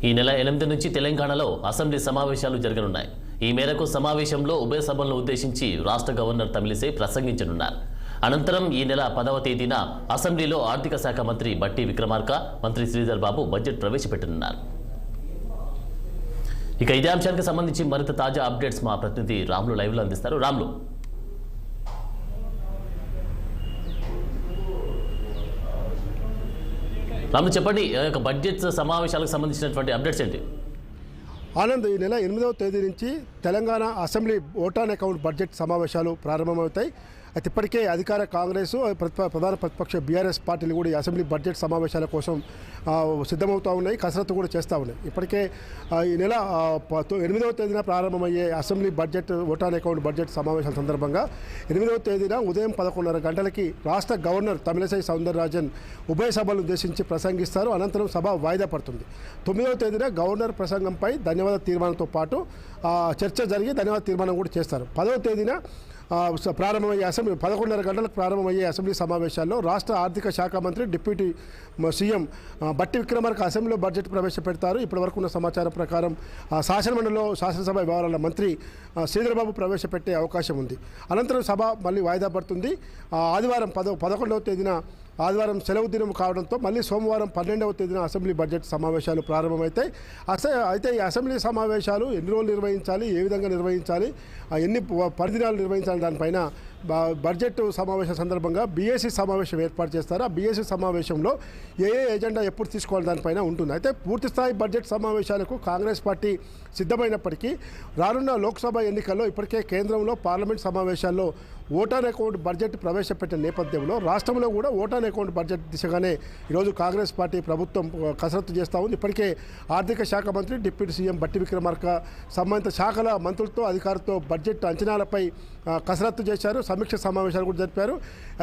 ఈ నెల 8 నుంచి తెలంగాణలో అసెంబ్లీ సమావేశాలు జరగనున్నాయి. ఈ మేరకు సమావేశంలో ఉభయ సభలను ఉద్దేశించి రాష్ట్ర గవర్నర్ తమిళిసై ప్రసంగించనున్నారు. అనంతరం ఈ నెల 10వ తేదీన అసెంబ్లీలో ఆర్థిక శాఖ మంత్రి బట్టి విక్రమార్క, మంత్రి శ్రీధర్ బాబు బడ్జెట్ ప్రవేశపెట్టనున్నారు. ఇక ఇదే అంశానికి సంబంధించి మరింత తాజా అప్డేట్స్ మా ప్రతినిధి రాములు లైవ్లో అందిస్తారు. రాములు, చెప్పండి, బడ్జెట్ సమావేశాలకు సంబంధించినటువంటి అప్డేట్స్ ఏంటి? ఆనంద్, ఈ నెల 8వ తేదీ నుంచి Telangana assembly vote on account budget సమావేశాలు ప్రారంభమవుతాయి. అయితే ఇప్పటికే అధికార కాంగ్రెస్, ప్రధాన ప్రతిపక్ష బీఆర్ఎస్ పార్టీలు కూడా ఈ అసెంబ్లీ బడ్జెట్ సమావేశాల కోసం సిద్ధమవుతూ ఉన్నాయి, కసరత్తు కూడా చేస్తూ ఉన్నాయి. ఇప్పటికే ఈ నెల 8వ తేదీన ప్రారంభమయ్యే assembly budget vote on account budget సమావేశాల సందర్భంగా 8వ తేదీన ఉదయం 11:30 గంటలకి రాష్ట్ర గవర్నర్ తమిళిసై సౌందరరాజన్ ఉభయ సభలను ఉద్దేశించి ప్రసంగిస్తారు. అనంతరం సభ వాయిదా పడుతుంది. 9వ తేదీన గవర్నర్ ప్రసంగంపై ధన్యవాద తీర్మానంతో పాటు చర్చ జరిగి ధన్యవాద తీర్మానం కూడా చేస్తారు. 10వ తేదీన ప్రారంభమయ్యే అసెంబ్లీ 11:30 గంటలకు ప్రారంభమయ్యే అసెంబ్లీ సమావేశాల్లో రాష్ట్ర ఆర్థిక శాఖ మంత్రి డిప్యూటీ సీఎం బట్టి విక్రమార్క అసెంబ్లీలో బడ్జెట్ ప్రవేశపెడతారు. ఇప్పటివరకు ఉన్న సమాచారం ప్రకారం శాసనమండలిలో శాసనసభ వ్యవహారాల మంత్రి శ్రీధర్ బాబు ప్రవేశపెట్టే అవకాశం ఉంది. అనంతరం సభ మళ్ళీ వాయిదా పడుతుంది. ఆదివారం 11వ తేదీన ఆదివారం సెలవు దినం కావడంతో మళ్ళీ సోమవారం 12వ తేదీన అసెంబ్లీ బడ్జెట్ సమావేశాలు ప్రారంభమవుతాయి. అయితే ఈ అసెంబ్లీ సమావేశాలు ఎన్ని రోజులు నిర్వహించాలి, ఏ విధంగా నిర్వహించాలి, ఎన్ని పరిదినాలు నిర్వహించాలి, దానిపైన బడ్జెట్ సమావేశం సందర్భంగా బీఏసీ సమావేశం ఏర్పాటు చేస్తారు. ఆ బీఏసీ సమావేశంలో ఏ ఎజెండా ఎప్పుడు తీసుకోవాలి దానిపైన ఉంటుంది. అయితే పూర్తిస్థాయి బడ్జెట్ సమావేశాలకు కాంగ్రెస్ పార్టీ సిద్ధమైనప్పటికీ రానున్న లోక్సభ ఎన్నికల్లో ఇప్పటికే కేంద్రంలో పార్లమెంట్ సమావేశాల్లో ఓట్ ఆన్ అకౌంట్ బడ్జెట్ ప్రవేశపెట్టిన నేపథ్యంలో రాష్ట్రంలో కూడా ఓట్ ఆన్ అకౌంట్ బడ్జెట్ దిశగానే ఈరోజు కాంగ్రెస్ పార్టీ ప్రభుత్వం కసరత్తు చేస్తూ ఉంది. ఇప్పటికే ఆర్థిక శాఖ మంత్రి డిప్యూటీ సీఎం బట్టి విక్రమార్క సంబంధిత శాఖల మంత్రులతో అధికారులతో బడ్జెట్ అంచనాలపై కసరత్తు చేశారు. సమీక్ష సమావేశాలు కూడా జరిపారు.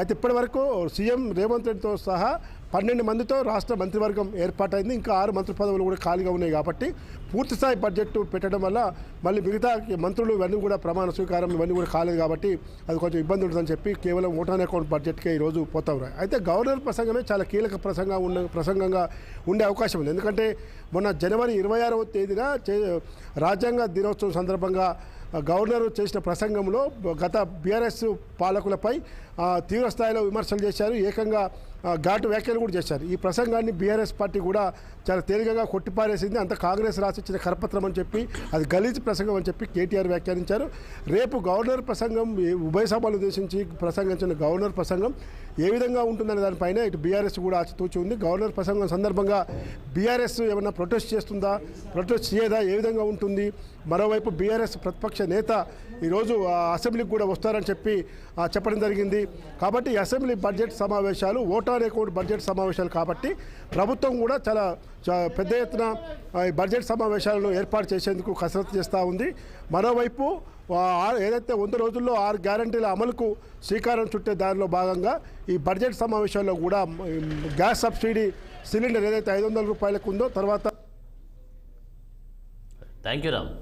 అయితే ఇప్పటి వరకు సీఎం రేవంత్ రెడ్డితో సహా 12 మందితో రాష్ట్ర మంత్రివర్గం ఏర్పాటైంది. ఇంకా 6 మంత్రి పదవులు కూడా ఖాళీగా ఉన్నాయి. కాబట్టి పూర్తిస్థాయి బడ్జెట్ పెట్టడం వల్ల మళ్ళీ మిగతా మంత్రులు ఇవన్నీ కూడా ప్రమాణ స్వీకారం ఇవన్నీ కూడా కాలేదు. కాబట్టి అది కొంచెం ఇబ్బంది ఉంటుందని చెప్పి కేవలం ఓట్ ఆన్ అకౌంట్ బడ్జెట్కే ఈరోజు పోతా ఉన్నాయి. అయితే గవర్నర్ ప్రసంగమే చాలా కీలక ప్రసంగంగా ఉండే అవకాశం ఉంది. ఎందుకంటే మొన్న జనవరి 26వ తేదీన రాజ్యాంగ దినోత్సవం సందర్భంగా గవర్నర్ చేసిన ప్రసంగంలో గత బీఆర్ఎస్ పాలకులపై తీవ్ర స్థాయిలో విమర్శలు చేశారు. ఏకంగా ఘాటు వ్యాఖ్యలు కూడా చేశారు. ఈ ప్రసంగాన్ని బీఆర్ఎస్ పార్టీ కూడా చాలా తేలికగా కొట్టిపారేసింది. అంత కాంగ్రెస్ రాసిచ్చిన కరపత్రం అని చెప్పి అది గలీజ్ ప్రసంగం అని చెప్పి కేటీఆర్ వ్యాఖ్యానించారు. రేపు గవర్నర్ ప్రసంగం ఉభయ సభలు ఉద్దేశించి ప్రసంగించిన గవర్నర్ ప్రసంగం ఏ విధంగా ఉంటుందనే దానిపైన ఇటు బీఆర్ఎస్ కూడా ఆచితూచి ఉంది. గవర్నర్ ప్రసంగం సందర్భంగా బీఆర్ఎస్ ఏమన్నా ప్రొటెస్ట్ చేస్తుందా, ప్రొటెస్ట్ చేయదా, ఏ విధంగా ఉంటుంది? మరోవైపు బీఆర్ఎస్ ప్రతిపక్ష నేత ఈరోజు అసెంబ్లీకి కూడా వస్తారని చెప్పడం జరిగింది. కాబట్టి అసెంబ్లీ బడ్జెట్ సమావేశాలు ఓట్ ఆన్ అకౌంట్ బడ్జెట్ సమావేశాలు కాబట్టి ప్రభుత్వం కూడా చాలా పెద్ద ఎత్తున బడ్జెట్ సమావేశాలను ఏర్పాటు చేసేందుకు కసరత్తు చేస్తూ ఉంది. మరోవైపు ఏదైతే 100 రోజుల్లో 6 గ్యారంటీల అమలుకు శ్రీకారం చుట్టే దానిలో భాగంగా ఈ బడ్జెట్ సమావేశాల్లో కూడా గ్యాస్ సబ్సిడీ సిలిండర్ ఏదైతే 500 రూపాయలకు ఉందో తర్వాత థ్యాంక్ యూ రామ్.